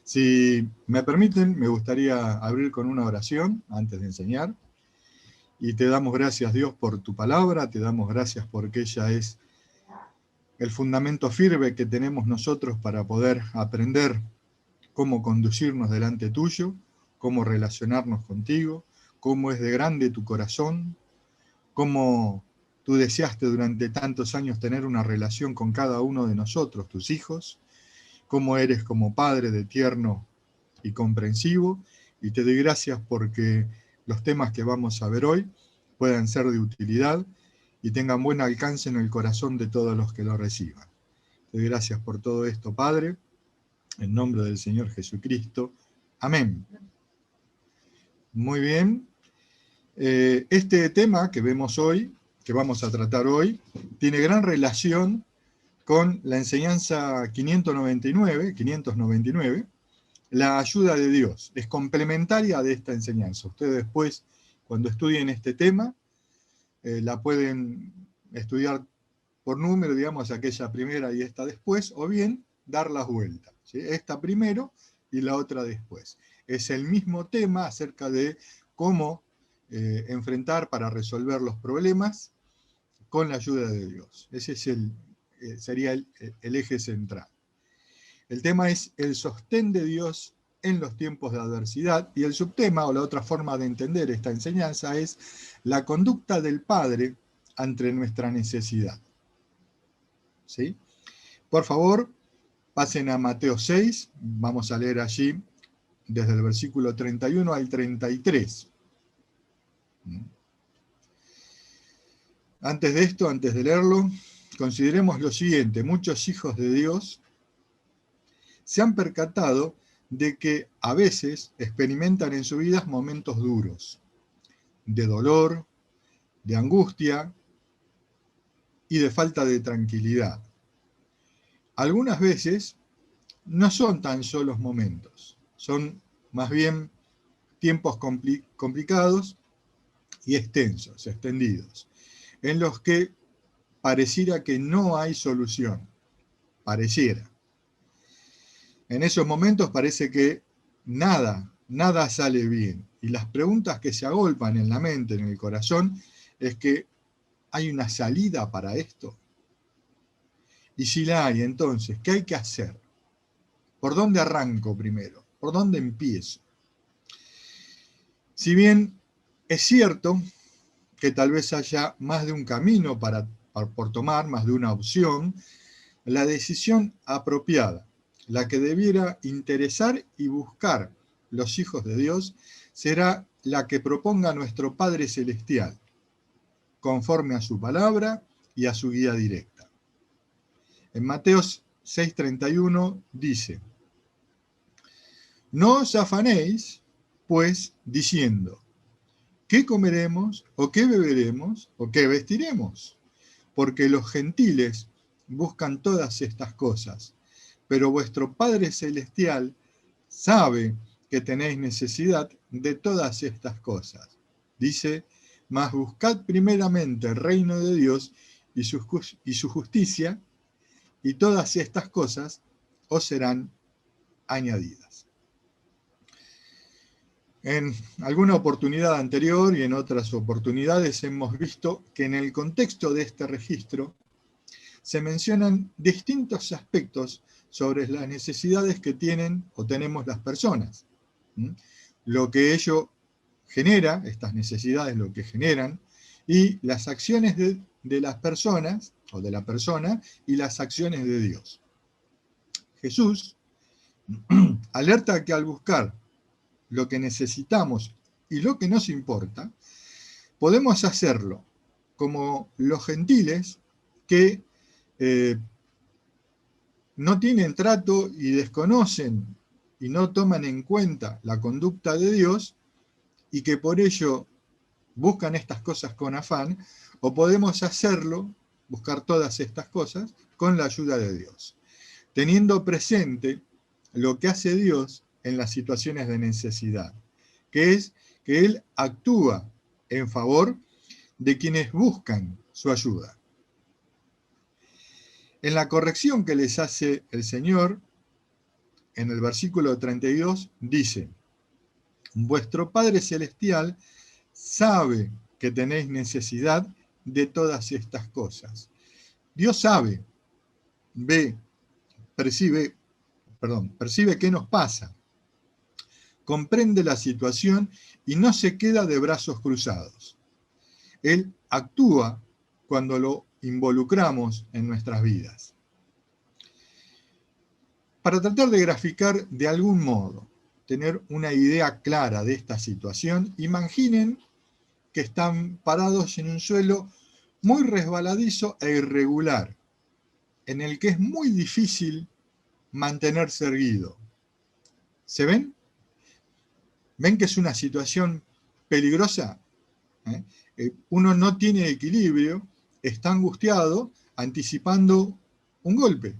Si me permiten, me gustaría abrir con una oración antes de enseñar. Y te damos gracias, Dios, por tu palabra, te damos gracias porque ella es el fundamento firme que tenemos nosotros para poder aprender cómo conducirnos delante tuyo, cómo relacionarnos contigo, cómo es de grande tu corazón, cómo tú deseaste durante tantos años tener una relación con cada uno de nosotros, tus hijos, cómo eres como Padre de tierno y comprensivo, y te doy gracias porque los temas que vamos a ver hoy puedan ser de utilidad y tengan buen alcance en el corazón de todos los que lo reciban. Te doy gracias por todo esto, Padre, en nombre del Señor Jesucristo. Amén. Muy bien. Este tema que vemos hoy, que vamos a tratar hoy, tiene gran relación con la enseñanza 599, la ayuda de Dios. Es complementaria de esta enseñanza. Ustedes después, cuando estudien este tema, la pueden estudiar por número, digamos, aquella primera y esta después, o bien dar las vueltas, ¿sí? Esta primero y la otra después. Es el mismo tema acerca de cómo enfrentar para resolver los problemas con la ayuda de Dios. Ese es sería el eje central. El tema es el sostén de Dios en los tiempos de adversidad, y el subtema, o la otra forma de entender esta enseñanza, es la conducta del Padre ante nuestra necesidad. ¿Sí? Por favor, pasen a Mateo 6, vamos a leer allí desde el versículo 31 al 33. Antes de esto, antes de leerlo, consideremos lo siguiente: muchos hijos de Dios se han percatado de que a veces experimentan en su vida momentos duros, de dolor, de angustia y de falta de tranquilidad. Algunas veces no son tan solos momentos, son más bien tiempos complicados y extendidos, en los que pareciera que no hay solución, pareciera. En esos momentos parece que nada sale bien. Y las preguntas que se agolpan en la mente, en el corazón, es que ¿hay una salida para esto? Y si la hay, entonces, ¿qué hay que hacer? ¿Por dónde arranco primero? ¿Por dónde empiezo? Si bien es cierto que tal vez haya más de un camino por tomar, más de una opción, la decisión apropiada, la que debiera interesar y buscar los hijos de Dios, será la que proponga nuestro Padre Celestial, conforme a su palabra y a su guía directa. En Mateo 6:31 dice: no os afanéis, pues, diciendo, ¿qué comeremos, o qué beberemos, o qué vestiremos? Porque los gentiles buscan todas estas cosas, pero vuestro Padre Celestial sabe que tenéis necesidad de todas estas cosas. Dice: mas buscad primeramente el reino de Dios y su justicia, y todas estas cosas os serán añadidas. En alguna oportunidad anterior y en otras oportunidades hemos visto que en el contexto de este registro se mencionan distintos aspectos sobre las necesidades que tienen o tenemos las personas. Lo que ello genera, estas necesidades, lo que generan, y las acciones de las personas, o de la persona, y las acciones de Dios. Jesús alerta que al buscar lo que necesitamos y lo que nos importa, podemos hacerlo como los gentiles que no tienen trato y desconocen y no toman en cuenta la conducta de Dios, y que por ello buscan estas cosas con afán, o podemos hacerlo, buscar todas estas cosas, con la ayuda de Dios, teniendo presente lo que hace Dios en las situaciones de necesidad, que es que Él actúa en favor de quienes buscan su ayuda. En la corrección que les hace el Señor, en el versículo 32 dice: vuestro Padre Celestial sabe que tenéis necesidad de todas estas cosas. Dios sabe, ve, percibe qué nos pasa, comprende la situación y no se queda de brazos cruzados. Él actúa cuando lo involucramos en nuestras vidas. Para tratar de graficar de algún modo, tener una idea clara de esta situación, imaginen que están parados en un suelo muy resbaladizo e irregular, en el que es muy difícil mantenerse erguido. ¿Se ven? ¿Ven que es una situación peligrosa? Uno no tiene equilibrio, está angustiado, anticipando un golpe,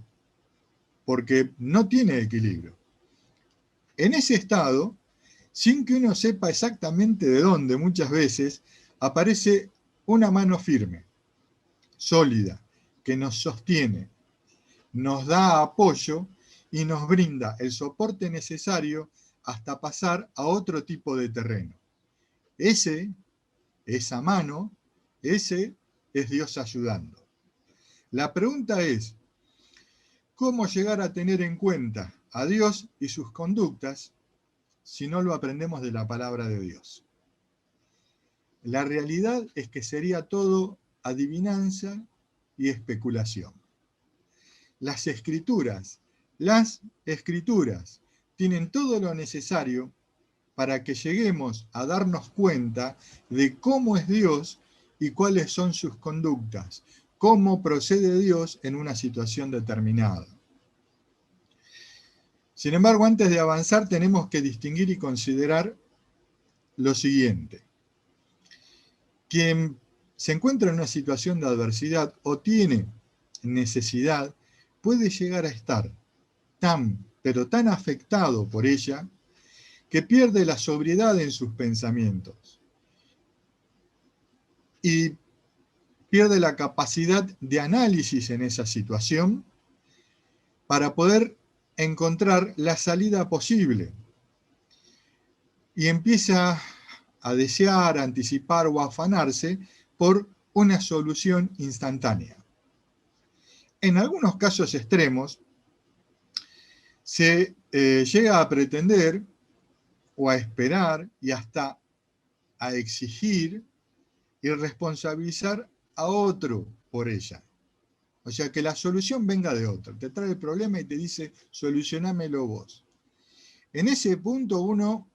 porque no tiene equilibrio. En ese estado, sin que uno sepa exactamente de dónde, muchas veces aparece una mano firme, sólida, que nos sostiene, nos da apoyo y nos brinda el soporte necesario hasta pasar a otro tipo de terreno. Esa mano, ese es Dios ayudando. La pregunta es, ¿cómo llegar a tener en cuenta a Dios y sus conductas si no lo aprendemos de la palabra de Dios? La realidad es que sería todo adivinanza y especulación. Las escrituras tienen todo lo necesario para que lleguemos a darnos cuenta de cómo es Dios y cuáles son sus conductas, cómo procede Dios en una situación determinada. Sin embargo, antes de avanzar, tenemos que distinguir y considerar lo siguiente. Quien se encuentra en una situación de adversidad o tiene necesidad, puede llegar a estar pero tan afectado por ella, que pierde la sobriedad en sus pensamientos y pierde la capacidad de análisis en esa situación para poder encontrar la salida posible. Y empieza a desear, a anticipar o a afanarse por una solución instantánea. En algunos casos extremos, se llega a pretender o a esperar y hasta a exigir y responsabilizar a otro por ella. O sea, que la solución venga de otro. Te trae el problema y te dice, solucionámelo vos. En ese punto uno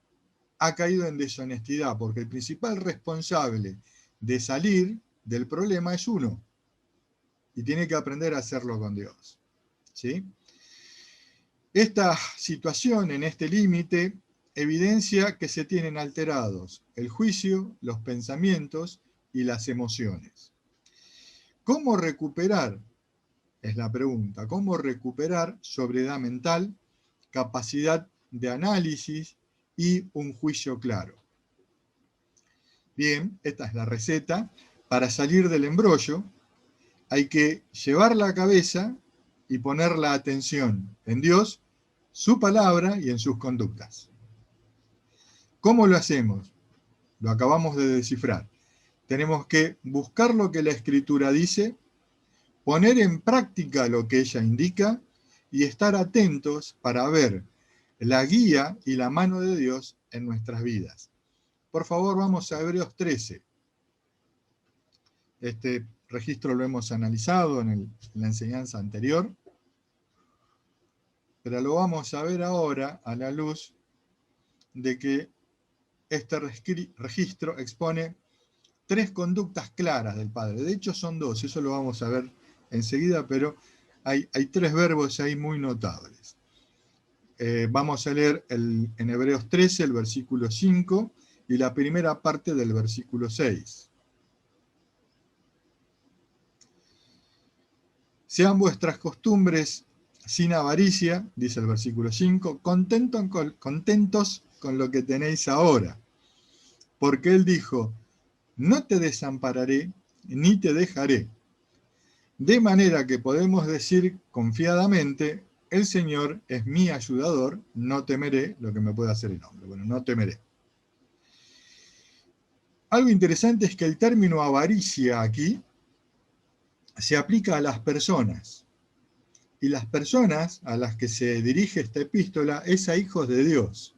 ha caído en deshonestidad, porque el principal responsable de salir del problema es uno. Y tiene que aprender a hacerlo con Dios. ¿Sí? Esta situación, en este límite, evidencia que se tienen alterados el juicio, los pensamientos y las emociones. ¿Cómo recuperar? Es la pregunta. ¿Cómo recuperar sobriedad mental, capacidad de análisis y un juicio claro? Bien, esta es la receta. Para salir del embrollo hay que llevar la cabeza y poner la atención en Dios, su palabra y en sus conductas. ¿Cómo lo hacemos? Lo acabamos de descifrar. Tenemos que buscar lo que la Escritura dice, poner en práctica lo que ella indica y estar atentos para ver la guía y la mano de Dios en nuestras vidas. Por favor, vamos a Hebreos 13. Este registro lo hemos analizado en la enseñanza anterior, pero lo vamos a ver ahora a la luz de que este registro expone 3 conductas claras del Padre. De hecho son 2, eso lo vamos a ver enseguida, pero hay 3 verbos ahí muy notables. Vamos a leer en Hebreos 13 el versículo 5 y la primera parte del versículo 6. Sean vuestras costumbres sin avaricia, dice el versículo 5, contentos con lo que tenéis ahora. Porque Él dijo, no te desampararé ni te dejaré. De manera que podemos decir confiadamente, el Señor es mi ayudador, no temeré lo que me pueda hacer el hombre. Bueno, no temeré. Algo interesante es que el término avaricia aquí se aplica a las personas. Y las personas a las que se dirige esta epístola es a hijos de Dios.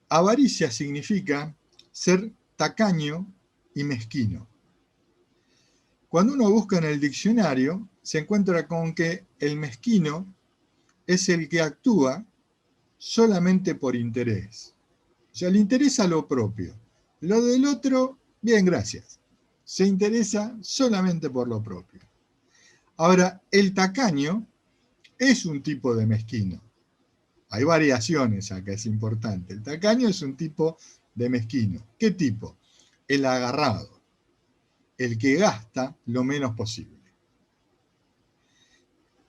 Avaricia significa ser tacaño y mezquino. Cuando uno busca en el diccionario, se encuentra con que el mezquino es el que actúa solamente por interés. O sea, le interesa lo propio. Lo del otro, bien, gracias. Se interesa solamente por lo propio. Ahora, el tacaño es un tipo de mezquino. Hay variaciones acá, es importante. El tacaño es un tipo de mezquino. ¿Qué tipo? El agarrado, el que gasta lo menos posible.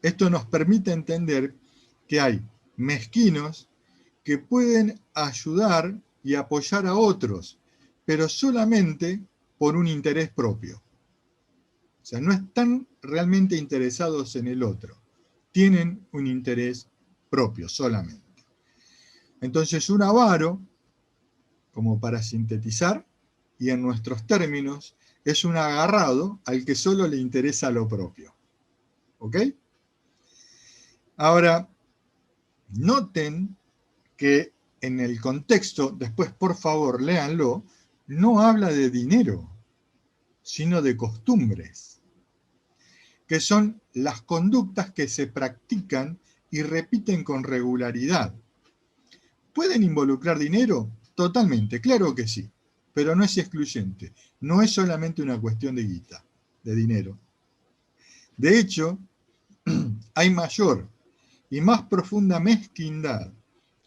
Esto nos permite entender que hay mezquinos que pueden ayudar y apoyar a otros, pero solamente por un interés propio. O sea, no están realmente interesados en el otro, tienen un interés propio solamente. Entonces, un avaro, como para sintetizar, y en nuestros términos, es un agarrado al que solo le interesa lo propio. ¿Ok? Ahora, noten que en el contexto, después por favor léanlo, no habla de dinero, sino de costumbres, que son las conductas que se practican y repiten con regularidad. ¿Pueden involucrar dinero? Totalmente, claro que sí, pero no es excluyente. No es solamente una cuestión de guita, de dinero. De hecho, hay mayor y más profunda mezquindad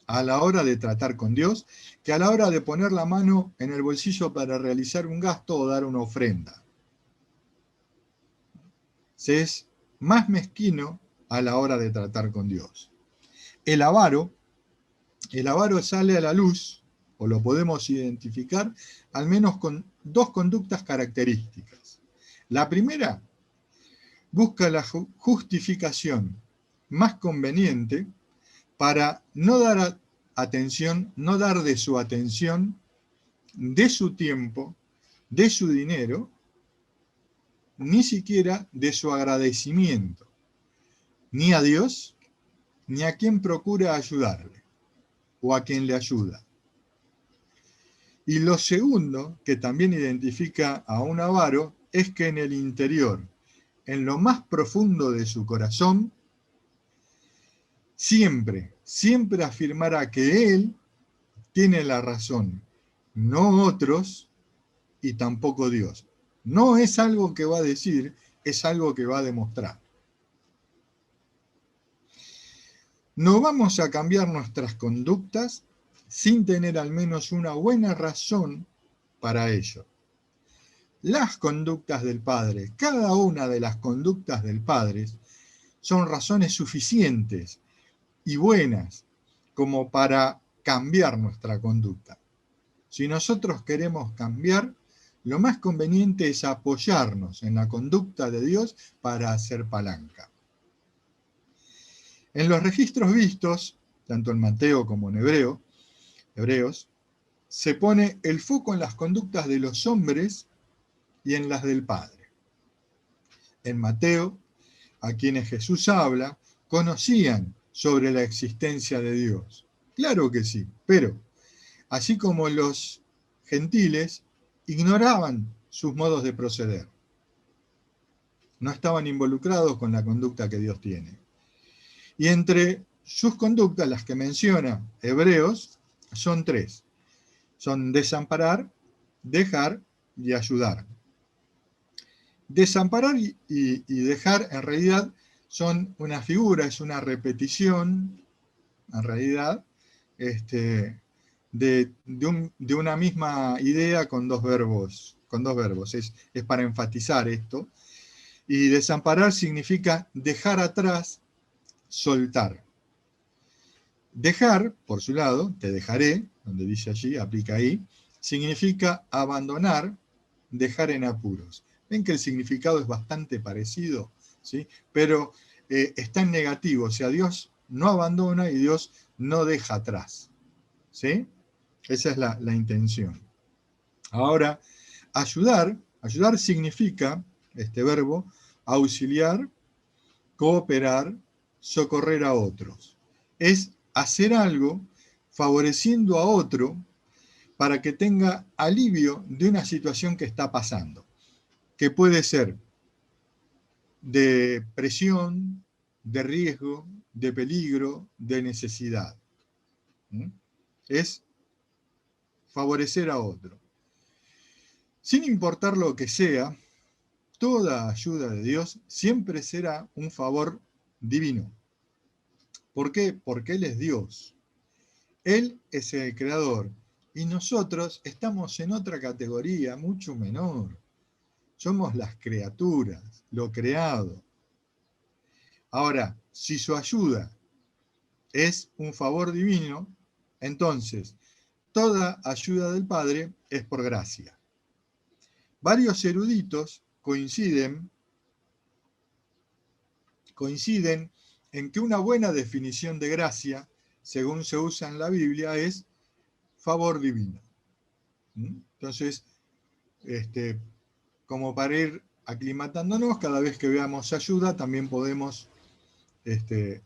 a la hora de tratar con Dios que a la hora de poner la mano en el bolsillo para realizar un gasto o dar una ofrenda. Se es más mezquino a la hora de tratar con Dios. El avaro sale a la luz, o lo podemos identificar, al menos con dos conductas características. La primera, busca la justificación más conveniente para no dar atención, no dar de su atención, de su tiempo, de su dinero, ni siquiera de su agradecimiento, ni a Dios, ni a quien procura ayudarle, o a quien le ayuda. Y lo segundo, que también identifica a un avaro, es que en el interior, en lo más profundo de su corazón, siempre afirmará que él tiene la razón, no otros y tampoco Dios. No es algo que va a decir, es algo que va a demostrar. No vamos a cambiar nuestras conductas sin tener al menos una buena razón para ello. Las conductas del Padre, cada una de las conductas del Padre, son razones suficientes y buenas como para cambiar nuestra conducta. Si nosotros queremos cambiar, lo más conveniente es apoyarnos en la conducta de Dios para hacer palanca. En los registros vistos, tanto en Mateo como en Hebreos, se pone el foco en las conductas de los hombres y en las del Padre. En Mateo, a quienes Jesús habla, conocían sobre la existencia de Dios. Claro que sí, pero así como los gentiles ignoraban sus modos de proceder. No estaban involucrados con la conducta que Dios tiene. Y entre sus conductas, las que menciona Hebreos, son tres. Son desamparar, dejar y ayudar. Desamparar y dejar en realidad son una figura, es una repetición, en realidad, de una misma idea con dos verbos. Es para enfatizar esto. Y desamparar significa dejar atrás, soltar. Dejar, por su lado, te dejaré, donde dice allí, aplica ahí, significa abandonar, dejar en apuros. Ven que el significado es bastante parecido, ¿sí? Pero está en negativo, o sea, Dios no abandona y Dios no deja atrás. ¿Sí? Esa es la intención. Ahora, ayudar significa, este verbo, auxiliar, cooperar, socorrer a otros. Es hacer algo favoreciendo a otro para que tenga alivio de una situación que está pasando, que puede ser de presión, de riesgo, de peligro, de necesidad. Es favorecer a otro. Sin importar lo que sea, toda ayuda de Dios siempre será un favor divino. ¿Por qué? Porque Él es Dios. Él es el creador y nosotros estamos en otra categoría mucho menor. Somos las criaturas, lo creado. Ahora, si su ayuda es un favor divino, entonces toda ayuda del Padre es por gracia. Varios eruditos coinciden en que una buena definición de gracia, según se usa en la Biblia, es favor divino. Entonces, como para ir aclimatándonos, cada vez que veamos ayuda, también podemos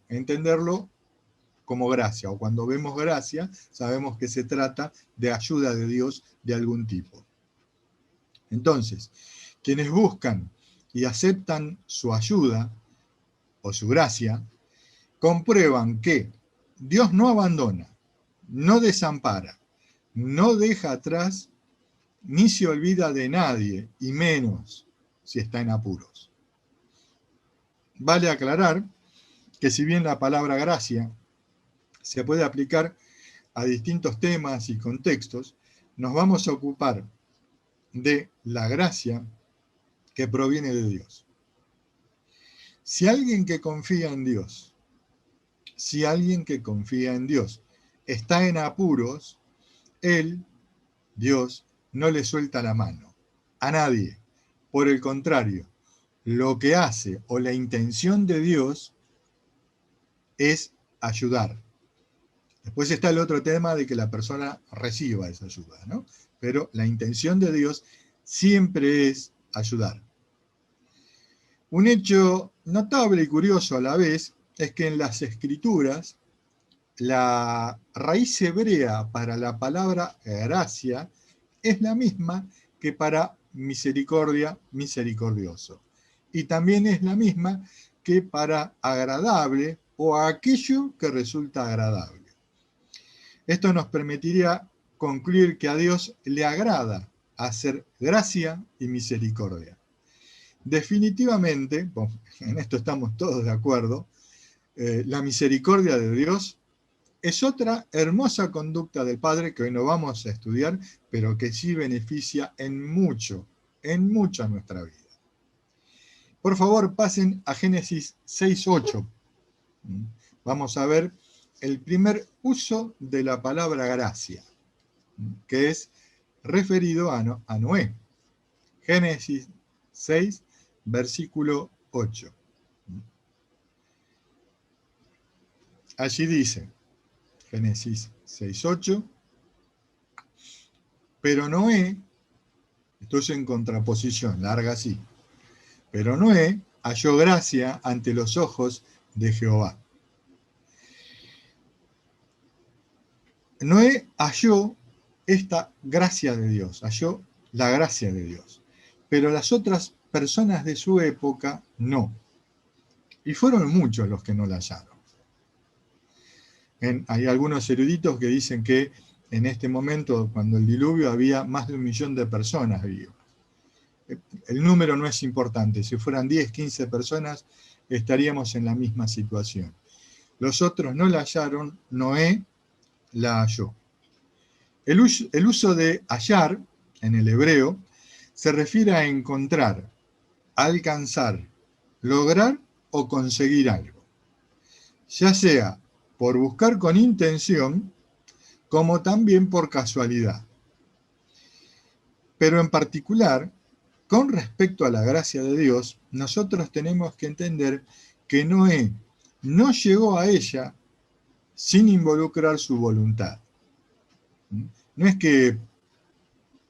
entenderlo como gracia, o cuando vemos gracia, sabemos que se trata de ayuda de Dios de algún tipo. Entonces, quienes buscan y aceptan su ayuda o su gracia, comprueban que Dios no abandona, no desampara, no deja atrás, ni se olvida de nadie, y menos si está en apuros. Vale aclarar que si bien la palabra gracia se puede aplicar a distintos temas y contextos, nos vamos a ocupar de la gracia que proviene de Dios. Si alguien que confía en Dios, está en apuros, Él, Dios, no le suelta la mano a nadie. Por el contrario, lo que hace o la intención de Dios es ayudar. Después está el otro tema de que la persona reciba esa ayuda, ¿no? Pero la intención de Dios siempre es ayudar. Un hecho notable y curioso a la vez es que en las Escrituras la raíz hebrea para la palabra gracia es la misma que para misericordia, misericordioso. Y también es la misma que para agradable o aquello que resulta agradable. Esto nos permitiría concluir que a Dios le agrada hacer gracia y misericordia. Definitivamente, en esto estamos todos de acuerdo, la misericordia de Dios es otra hermosa conducta del Padre que hoy no vamos a estudiar, pero que sí beneficia en mucho a nuestra vida. Por favor, pasen a Génesis 6:8. Vamos a ver el primer uso de la palabra gracia, que es referido a Noé. Génesis 6, versículo 8. Allí dice, Génesis 6:8, pero Noé, esto es en contraposición, larga así, pero Noé halló gracia ante los ojos de Jehová. Noé halló esta gracia de Dios, halló la gracia de Dios, pero las otras personas de su época no. Y fueron muchos los que no la hallaron. Hay algunos eruditos que dicen que en este momento, cuando el diluvio, había más de 1 millón de personas vivas. El número no es importante, si fueran 10, 15 personas, estaríamos en la misma situación. Los otros no la hallaron, Noé la halló. El uso de hallar, en el hebreo, se refiere a encontrar, alcanzar, lograr o conseguir algo. Ya sea por buscar con intención, como también por casualidad. Pero en particular, con respecto a la gracia de Dios, nosotros tenemos que entender que Noé no llegó a ella sin involucrar su voluntad. No es que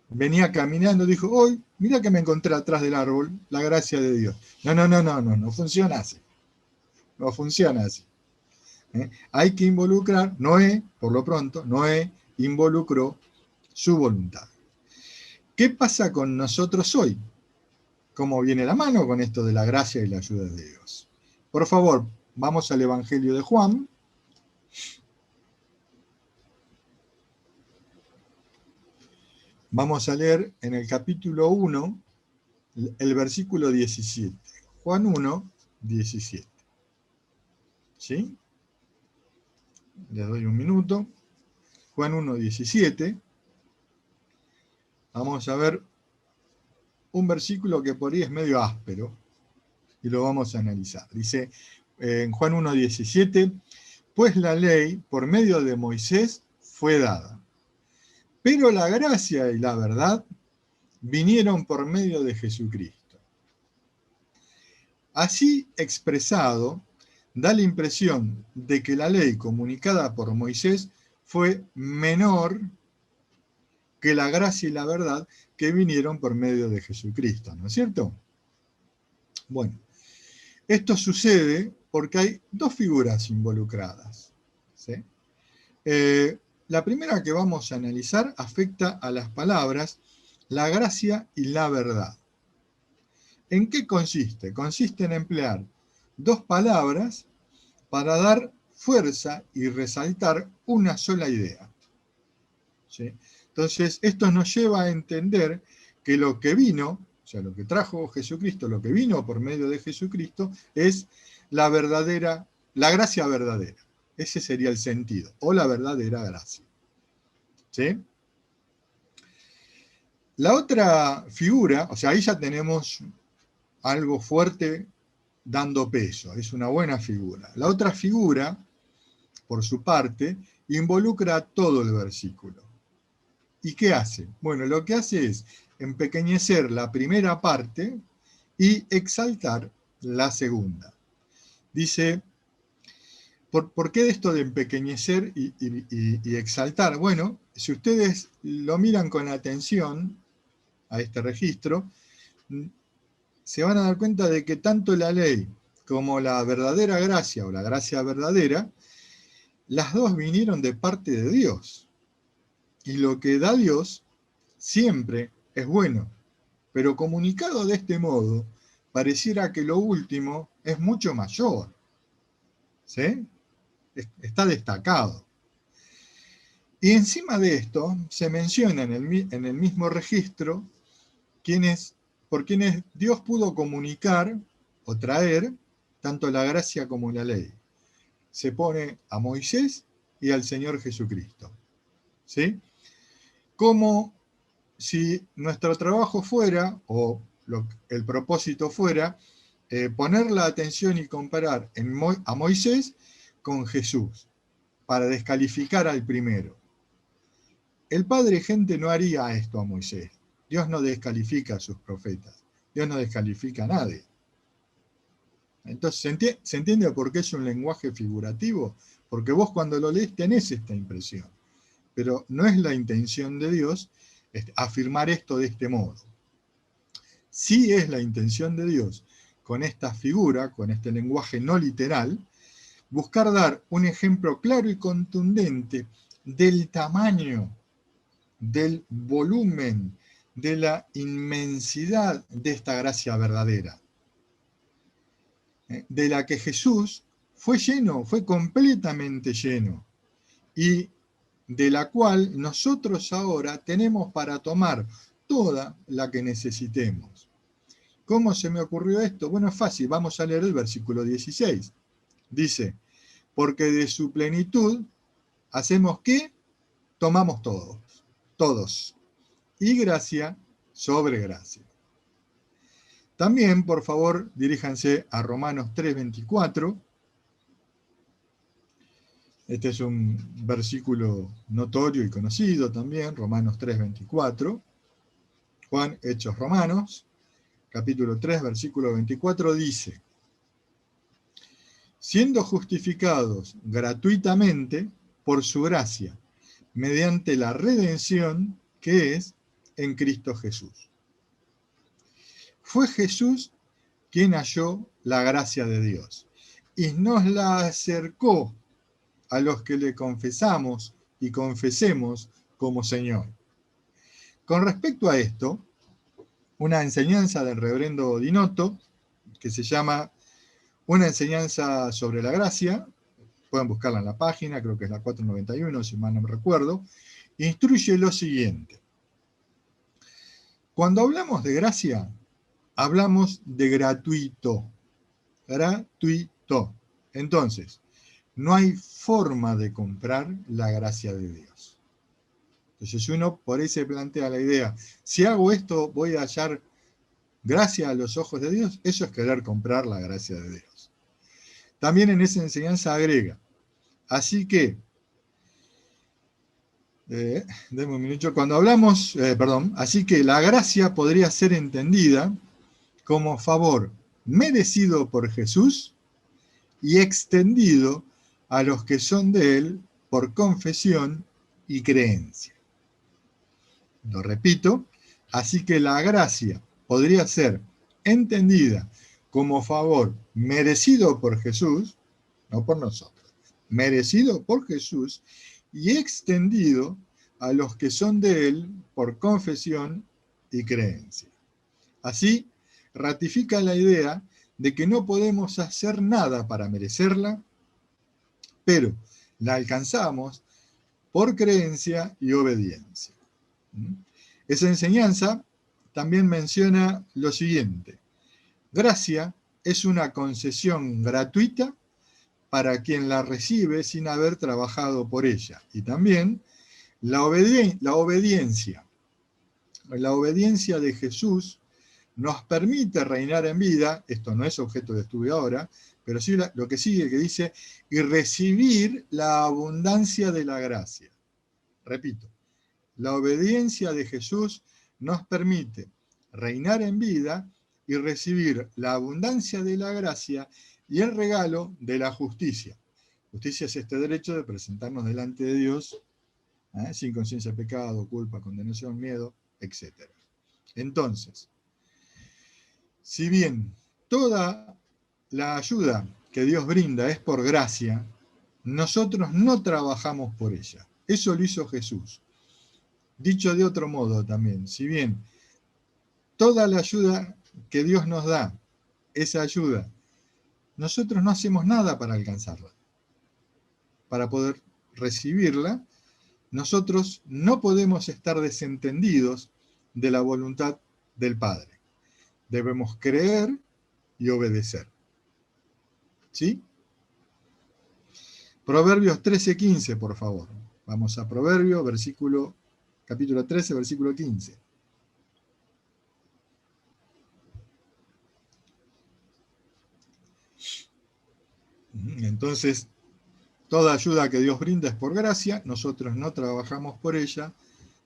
venía caminando, dijo, hoy, mira que me encontré atrás del árbol, la gracia de Dios. No funciona así. No funciona así. Hay que involucrar, Noé, por lo pronto, Noé involucró su voluntad. ¿Qué pasa con nosotros hoy? ¿Cómo viene la mano con esto de la gracia y la ayuda de Dios? Por favor, vamos al Evangelio de Juan. Vamos a leer en el capítulo 1, el versículo 17. Juan 1, 17. ¿Sí? Le doy un minuto. Juan 1, 17. Vamos a ver un versículo que por ahí es medio áspero y lo vamos a analizar. Dice en Juan 1, 17, pues la ley por medio de Moisés fue dada, pero la gracia y la verdad vinieron por medio de Jesucristo. Así expresado, da la impresión de que la ley comunicada por Moisés fue menor que la gracia y la verdad que vinieron por medio de Jesucristo, ¿no es cierto? Bueno, esto sucede porque hay dos figuras involucradas, ¿sí? La primera que vamos a analizar afecta a las palabras la gracia y la verdad. ¿En qué consiste? Consiste en emplear dos palabras para dar fuerza y resaltar una sola idea. ¿Sí? Entonces, esto nos lleva a entender que lo que vino, o sea, lo que trajo Jesucristo, lo que vino por medio de Jesucristo, es la gracia verdadera. Ese sería el sentido, o la verdadera gracia. ¿Sí? La otra figura, o sea, ahí ya tenemos algo fuerte dando peso, es una buena figura. La otra figura, por su parte, involucra todo el versículo. ¿Y qué hace? Bueno, lo que hace es empequeñecer la primera parte y exaltar la segunda. Dice, ¿por qué esto de empequeñecer y exaltar? Bueno, si ustedes lo miran con atención a este registro, se van a dar cuenta de que tanto la ley como la verdadera gracia o la gracia verdadera, las dos vinieron de parte de Dios. Y lo que da Dios siempre es bueno, pero comunicado de este modo, pareciera que lo último es mucho mayor. ¿Sí? Está destacado. Y encima de esto, se menciona en el mismo registro por quienes Dios pudo comunicar o traer tanto la gracia como la ley. Se pone a Moisés y al Señor Jesucristo. ¿Sí? Como si nuestro trabajo fuera, o el propósito fuera, poner la atención y comparar a Moisés con Jesús, para descalificar al primero. El Padre Gente no haría esto a Moisés. Dios no descalifica a sus profetas. Dios no descalifica a nadie. Entonces, ¿se entiende por qué es un lenguaje figurativo? Porque vos cuando lo lees tenés esta impresión. Pero no es la intención de Dios afirmar esto de este modo. Sí es la intención de Dios, con esta figura, con este lenguaje no literal, buscar dar un ejemplo claro y contundente del tamaño, del volumen, de la inmensidad de esta gracia verdadera, de la que Jesús fue lleno, fue completamente lleno, y de la cual nosotros ahora tenemos para tomar toda la que necesitemos. ¿Cómo se me ocurrió esto? Bueno, es fácil, vamos a leer el versículo 16. Dice, porque de su plenitud hacemos ¿qué? Tomamos todos, y gracia sobre gracia. También, por favor, diríjanse a Romanos 3:24. Este es un versículo notorio y conocido también, Romanos 3:24. Juan, Romanos, capítulo 3, versículo 24, dice, siendo justificados gratuitamente por su gracia, mediante la redención que es en Cristo Jesús. Fue Jesús quien halló la gracia de Dios y nos la acercó a los que le confesamos y confesemos como Señor. Con respecto a esto, una enseñanza del reverendo Dinotto, que se llama Una enseñanza sobre la gracia, pueden buscarla en la página, creo que es la 491, si mal no me recuerdo, instruye lo siguiente. Cuando hablamos de gracia, hablamos de gratuito. Gratuito. Entonces, no hay forma de comprar la gracia de Dios. Entonces uno por ahí se plantea la idea, si hago esto voy a hallar gracia a los ojos de Dios. Eso es querer comprar la gracia de Dios. También en esa enseñanza agrega, así que, denme un minuto, cuando hablamos, así que la gracia podría ser entendida como favor merecido por Jesús y extendido a los que son de Él por confesión y creencia. Lo repito, así que la gracia podría ser entendida como favor merecido por Jesús, no por nosotros, merecido por Jesús y extendido a los que son de Él por confesión y creencia. Así, ratifica la idea de que no podemos hacer nada para merecerla, pero la alcanzamos por creencia y obediencia. Esa enseñanza también menciona lo siguiente: gracia es una concesión gratuita para quien la recibe sin haber trabajado por ella. Y también la obediencia de Jesús nos permite reinar en vida. Esto no es objeto de estudio ahora, pero sí lo que sigue, que dice, y recibir la abundancia de la gracia. Repito, la obediencia de Jesús nos permite reinar en vida y recibir la abundancia de la gracia y el regalo de la justicia. Justicia es este derecho de presentarnos delante de Dios sin conciencia de pecado, culpa, condenación, miedo, etc. Entonces, si bien toda la ayuda que Dios brinda es por gracia, nosotros no trabajamos por ella. Eso lo hizo Jesús. Dicho de otro modo también, si bien toda la ayuda que Dios nos da, esa ayuda, nosotros no hacemos nada para alcanzarla. Para poder recibirla, nosotros no podemos estar desentendidos de la voluntad del Padre. Debemos creer y obedecer. ¿Sí? Proverbios 13:15, por favor. Vamos a Proverbios, capítulo 13, versículo 15. Entonces, toda ayuda que Dios brinda es por gracia, nosotros no trabajamos por ella,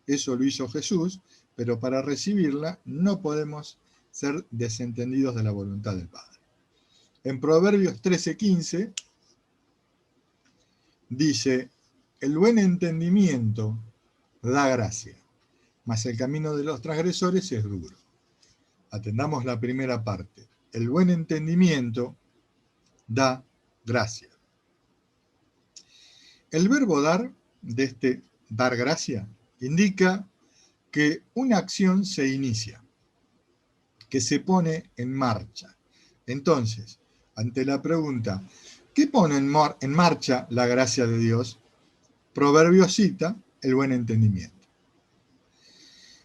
eso lo hizo Jesús, pero para recibirla no podemos ser desentendidos de la voluntad del Padre. En Proverbios 13:15 dice, el buen entendimiento da gracia, mas el camino de los transgresores es duro. Atendamos la primera parte. El buen entendimiento da gracia. El verbo dar, de este dar gracia, indica que una acción se inicia, que se pone en marcha. Entonces, ante la pregunta, ¿qué pone en marcha la gracia de Dios? Proverbios cita el buen entendimiento.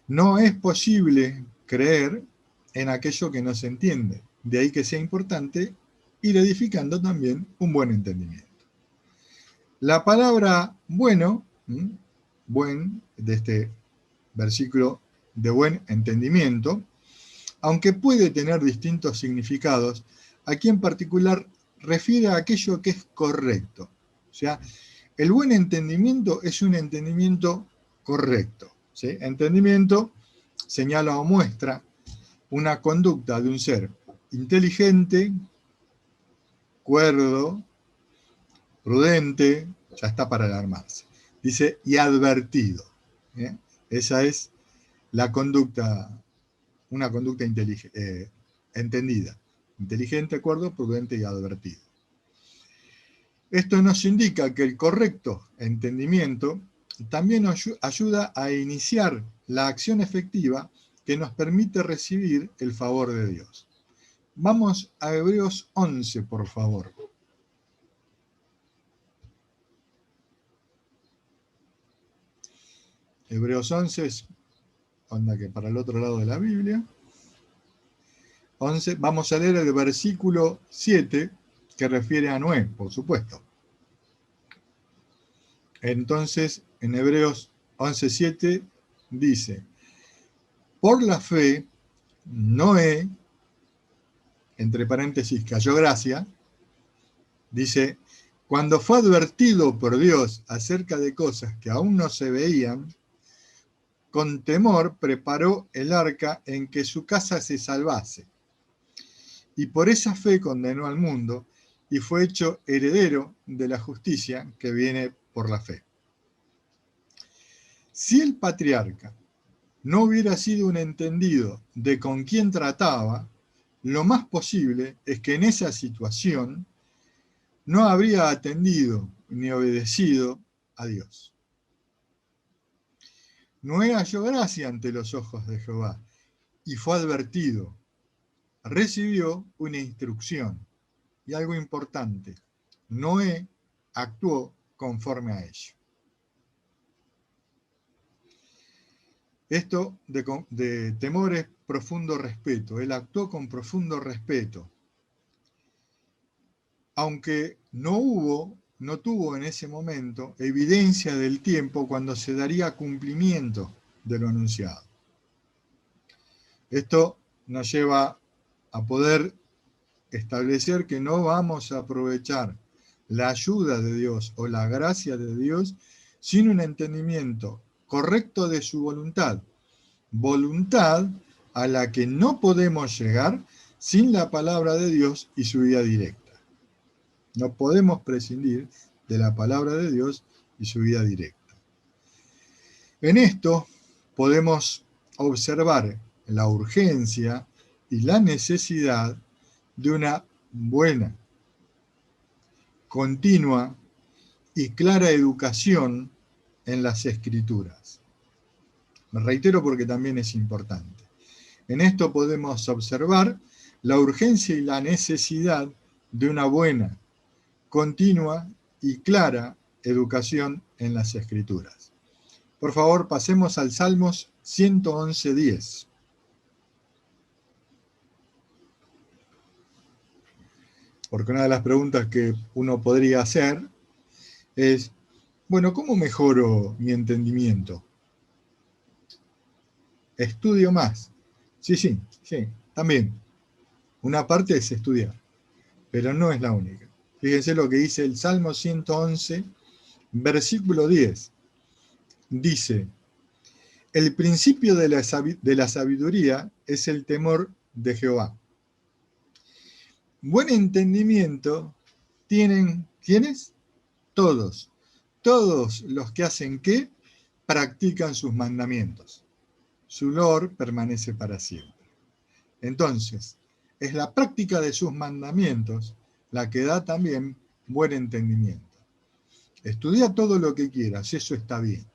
No es posible creer en aquello que no se entiende. De ahí que sea importante ir edificando también un buen entendimiento. La palabra bueno, buen, de este versículo de buen entendimiento, aunque puede tener distintos significados, aquí en particular refiere a aquello que es correcto. O sea, el buen entendimiento es un entendimiento correcto. ¿Sí? Entendimiento señala o muestra una conducta de un ser inteligente, cuerdo, prudente, ya está para alarmarse. Dice, y advertido. Esa es la conducta, una conducta entendida. Inteligente, acuerdo, prudente y advertido. Esto nos indica que el correcto entendimiento también nos ayuda a iniciar la acción efectiva que nos permite recibir el favor de Dios. Vamos a Hebreos 11, por favor. Hebreos 11 es, onda que para el otro lado de la Biblia. 11, vamos a leer el versículo 7, que refiere a Noé, por supuesto. Entonces, en Hebreos 11:7 dice, por la fe, Noé, entre paréntesis, cayó gracia, dice, cuando fue advertido por Dios acerca de cosas que aún no se veían, con temor preparó el arca en que su casa se salvase. Y por esa fe condenó al mundo y fue hecho heredero de la justicia que viene por la fe. Si el patriarca no hubiera sido un entendido de con quién trataba, lo más posible es que en esa situación no habría atendido ni obedecido a Dios. Noé halló gracia ante los ojos de Jehová y fue advertido. Recibió una instrucción y algo importante. Noé actuó conforme a ello. Esto de temor es profundo respeto. Él actuó con profundo respeto. Aunque no tuvo en ese momento evidencia del tiempo cuando se daría cumplimiento de lo anunciado. Esto nos lleva a poder establecer que no vamos a aprovechar la ayuda de Dios o la gracia de Dios sin un entendimiento correcto de su voluntad. Voluntad a la que no podemos llegar sin la palabra de Dios y su vida directa. No podemos prescindir de la palabra de Dios y su vida directa. En esto podemos observar la urgencia y la necesidad de una buena, continua y clara educación en las Escrituras. Me reitero porque también es importante. En esto podemos observar la urgencia y la necesidad de una buena, continua y clara educación en las Escrituras. Por favor, pasemos al Salmos 111:10. Porque una de las preguntas que uno podría hacer es, bueno, ¿cómo mejoro mi entendimiento? Estudio más. Sí, también. Una parte es estudiar, pero no es la única. Fíjense lo que dice el Salmo 111, versículo 10. Dice, el principio de la sabiduría es el temor de Jehová. Buen entendimiento tienen, ¿quiénes? Todos. Todos los que hacen ¿qué? Practican sus mandamientos. Su loor permanece para siempre. Entonces, es la práctica de sus mandamientos la que da también buen entendimiento. Estudia todo lo que quieras, eso está bien.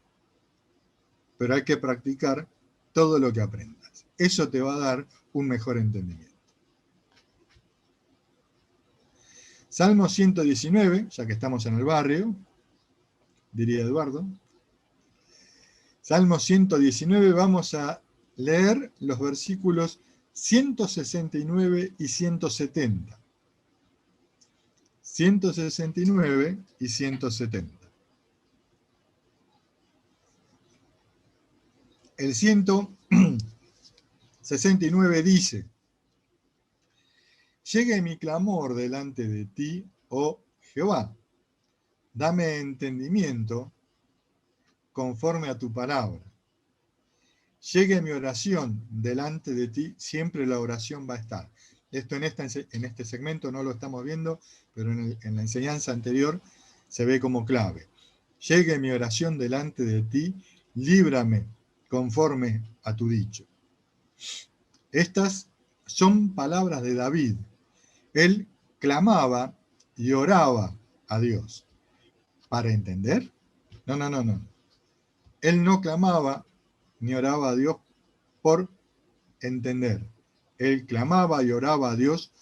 Pero hay que practicar todo lo que aprendas. Eso te va a dar un mejor entendimiento. Salmo 119, ya que estamos en el barrio, diría Eduardo. Salmo 119, vamos a leer los versículos 169 y 170. 169 y 170. El 169 dice, llegue mi clamor delante de ti, oh Jehová, dame entendimiento conforme a tu palabra. Llegue mi oración delante de ti, siempre la oración va a estar. Esto en este segmento no lo estamos viendo, pero en la enseñanza anterior se ve como clave. Llegue mi oración delante de ti, líbrame conforme a tu dicho. Estas son palabras de David. Él clamaba y oraba a Dios. ¿Para entender? No. Él no clamaba ni oraba a Dios por entender. Él clamaba y oraba a Dios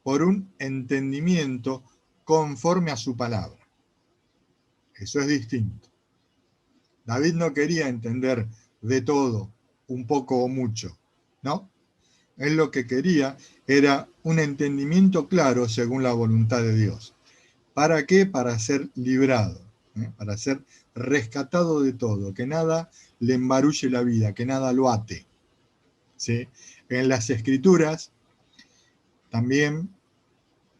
por un entendimiento conforme a su palabra. Eso es distinto. David no quería entender de todo, un poco o mucho, ¿no? Él lo que quería era un entendimiento claro según la voluntad de Dios. ¿Para qué? Para ser librado, para ser rescatado de todo, que nada le embarulle la vida, que nada lo ate. ¿Sí? En las Escrituras también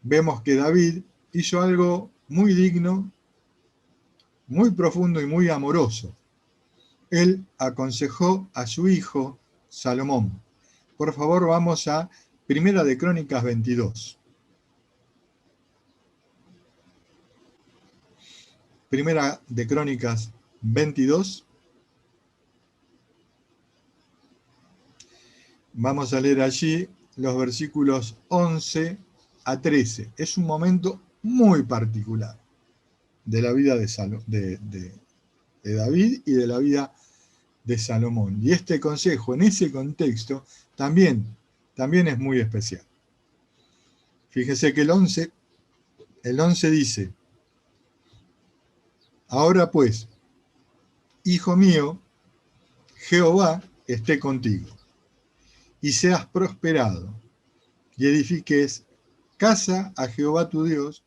vemos que David hizo algo muy digno, muy profundo y muy amoroso. Él aconsejó a su hijo Salomón. Por favor, vamos a Primera de Crónicas 22. Primera de Crónicas 22. Vamos a leer allí los versículos 11 a 13. Es un momento muy particular de la vida de David y de la vida de Salomón. Y este consejo en ese contexto también es muy especial. Fíjese que el 11 dice: ahora pues, hijo mío, Jehová esté contigo, y seas prosperado, y edifiques casa a Jehová tu Dios,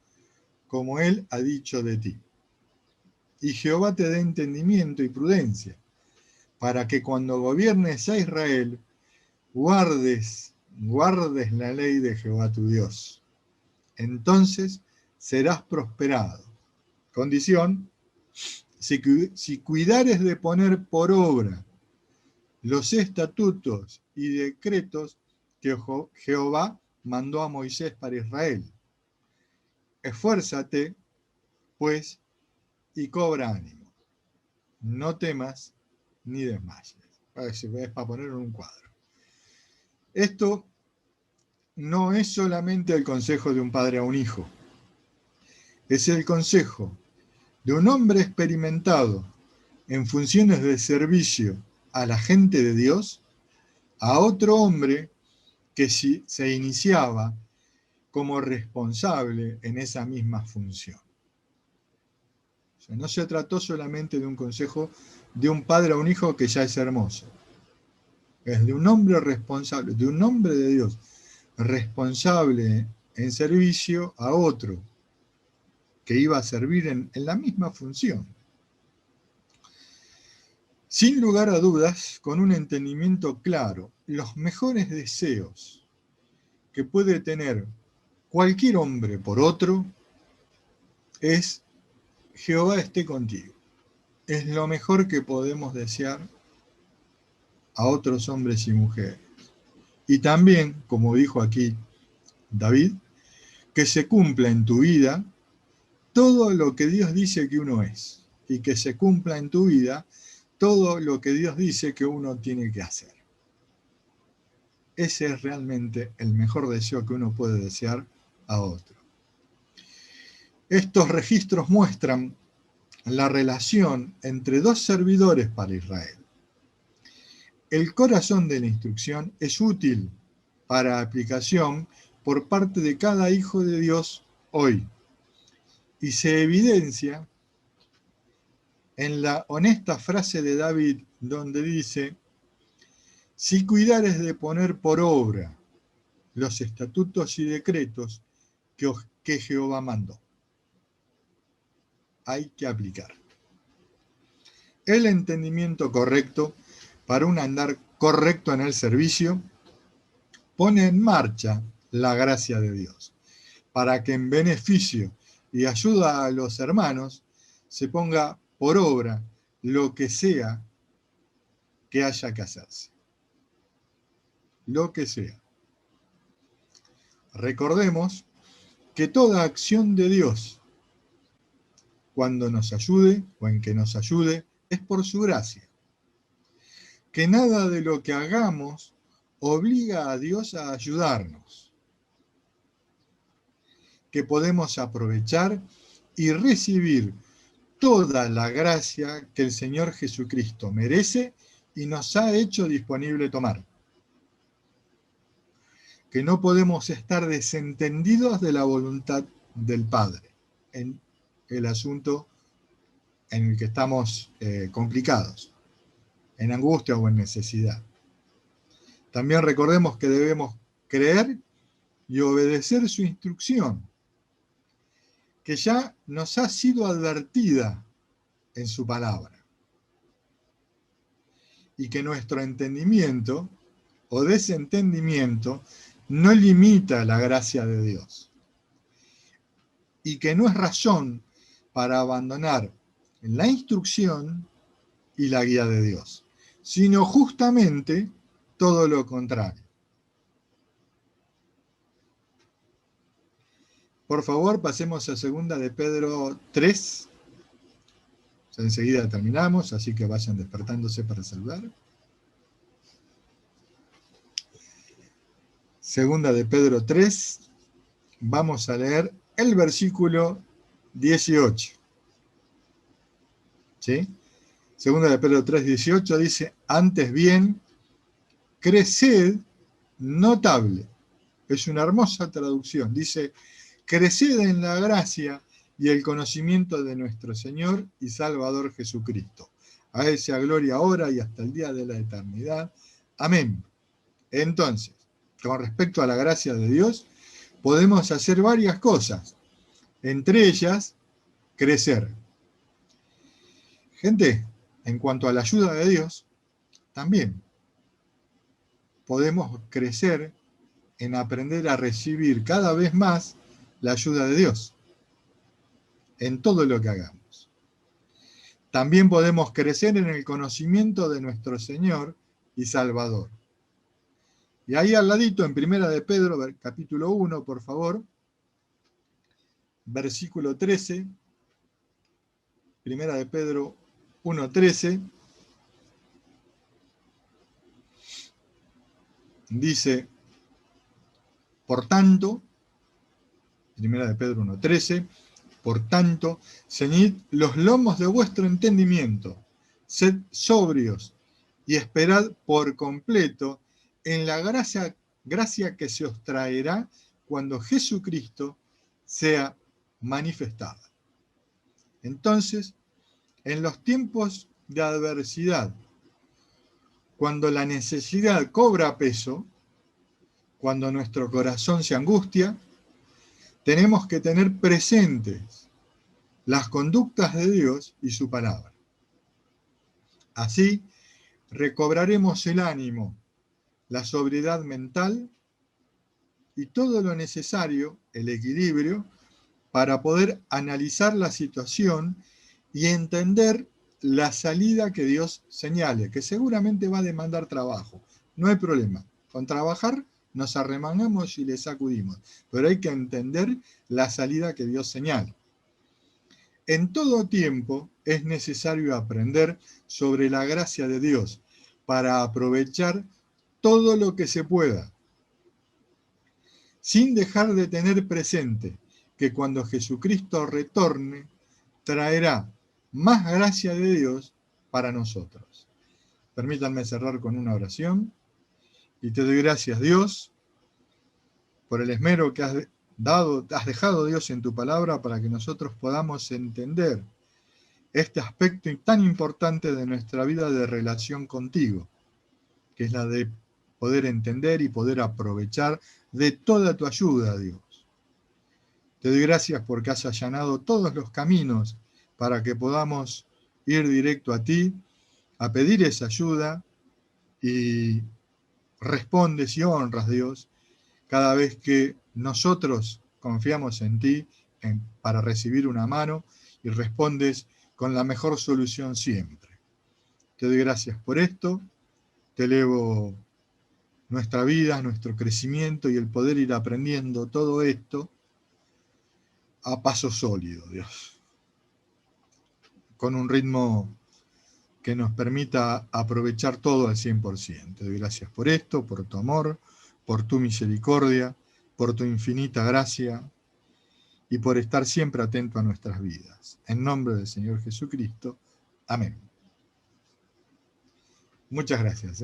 como él ha dicho de ti. Y Jehová te dé entendimiento y prudencia, para que cuando gobiernes a Israel, guardes la ley de Jehová tu Dios. Entonces serás prosperado. Condición: si cuidares de poner por obra los estatutos y decretos que Jehová mandó a Moisés para Israel. Esfuérzate, pues, y cobra ánimo. No temas ni desmayes. Es para ponerlo en un cuadro. Esto no es solamente el consejo de un padre a un hijo. Es el consejo de un hombre experimentado en funciones de servicio a la gente de Dios, a otro hombre que se iniciaba como responsable en esa misma función. O sea, no se trató solamente de un consejo de un padre a un hijo, que ya es hermoso. Es de un hombre responsable, de un hombre de Dios, responsable en servicio a otro, que iba a servir en la misma función. Sin lugar a dudas, con un entendimiento claro, los mejores deseos que puede tener cualquier hombre por otro es: Jehová esté contigo. Es lo mejor que podemos desear a otros hombres y mujeres. Y también, como dijo aquí David, que se cumpla en tu vida todo lo que Dios dice que uno es, y que se cumpla en tu vida todo lo que Dios dice que uno tiene que hacer. Ese es realmente el mejor deseo que uno puede desear a otro. Estos registros muestran la relación entre dos servidores para Israel. El corazón de la instrucción es útil para aplicación por parte de cada hijo de Dios hoy, y se evidencia en la honesta frase de David, donde dice: si cuidares de poner por obra los estatutos y decretos que Jehová mandó. Hay que aplicar. El entendimiento correcto para un andar correcto en el servicio pone en marcha la gracia de Dios, para que en beneficio y ayuda a los hermanos se ponga por obra lo que sea que haya que hacerse. Lo que sea. Recordemos que toda acción de Dios cuando nos ayude o en que nos ayude, es por su gracia. Que nada de lo que hagamos obliga a Dios a ayudarnos. Que podemos aprovechar y recibir toda la gracia que el Señor Jesucristo merece y nos ha hecho disponible tomar. Que no podemos estar desentendidos de la voluntad del Padre en el asunto en el que estamos complicados, en angustia o en necesidad. También recordemos que debemos creer y obedecer su instrucción, que ya nos ha sido advertida en su palabra, y que nuestro entendimiento o desentendimiento no limita la gracia de Dios, y que no es razón para abandonar la instrucción y la guía de Dios, sino justamente todo lo contrario. Por favor, pasemos a 2 de Pedro 3. Ya enseguida terminamos, así que vayan despertándose para saludar. 2 de Pedro 3, vamos a leer el versículo 18. ¿Sí? 2 de Pedro 3, 18 dice, antes bien, creced notable. Es una hermosa traducción. Dice, creced en la gracia y el conocimiento de nuestro Señor y Salvador Jesucristo. A Él sea gloria ahora y hasta el día de la eternidad. Amén. Entonces, con respecto a la gracia de Dios, podemos hacer varias cosas. Entre ellas, crecer. Gente, en cuanto a la ayuda de Dios, también podemos crecer en aprender a recibir cada vez más la ayuda de Dios en todo lo que hagamos. También podemos crecer en el conocimiento de nuestro Señor y Salvador. Y ahí al ladito, en 1 de Pedro, capítulo 1, por favor, versículo 13, 1 de Pedro 1:13, dice, por tanto, 1 de Pedro 1:13, por tanto, ceñid los lomos de vuestro entendimiento, sed sobrios y esperad por completo en la gracia que se os traerá cuando Jesucristo sea manifestado. Entonces, en los tiempos de adversidad, cuando la necesidad cobra peso, cuando nuestro corazón se angustia, tenemos que tener presentes las conductas de Dios y su palabra. Así, recobraremos el ánimo, la sobriedad mental y todo lo necesario, el equilibrio, para poder analizar la situación y entender la salida que Dios señale, que seguramente va a demandar trabajo. No hay problema. Con trabajar nos arremangamos y le sacudimos, pero hay que entender la salida que Dios señala. En todo tiempo es necesario aprender sobre la gracia de Dios para aprovechar todo lo que se pueda, sin dejar de tener presente que cuando Jesucristo retorne, traerá más gracia de Dios para nosotros. Permítanme cerrar con una oración y te doy gracias, Dios, por el esmero que has dejado, Dios, en tu palabra para que nosotros podamos entender este aspecto tan importante de nuestra vida de relación contigo, que es la de poder entender y poder aprovechar de toda tu ayuda, Dios. Te doy gracias porque has allanado todos los caminos para que podamos ir directo a ti, a pedir esa ayuda, y respondes y honras, Dios, cada vez que nosotros confiamos en ti para recibir una mano, y respondes con la mejor solución siempre. Te doy gracias por esto, te elevo nuestra vida, nuestro crecimiento y el poder ir aprendiendo todo esto a paso sólido, Dios. con un ritmo que nos permita aprovechar todo al 100%. Te doy gracias por esto, por tu amor, por tu misericordia, por tu infinita gracia y por estar siempre atento a nuestras vidas. En nombre del Señor Jesucristo. Amén. Muchas gracias.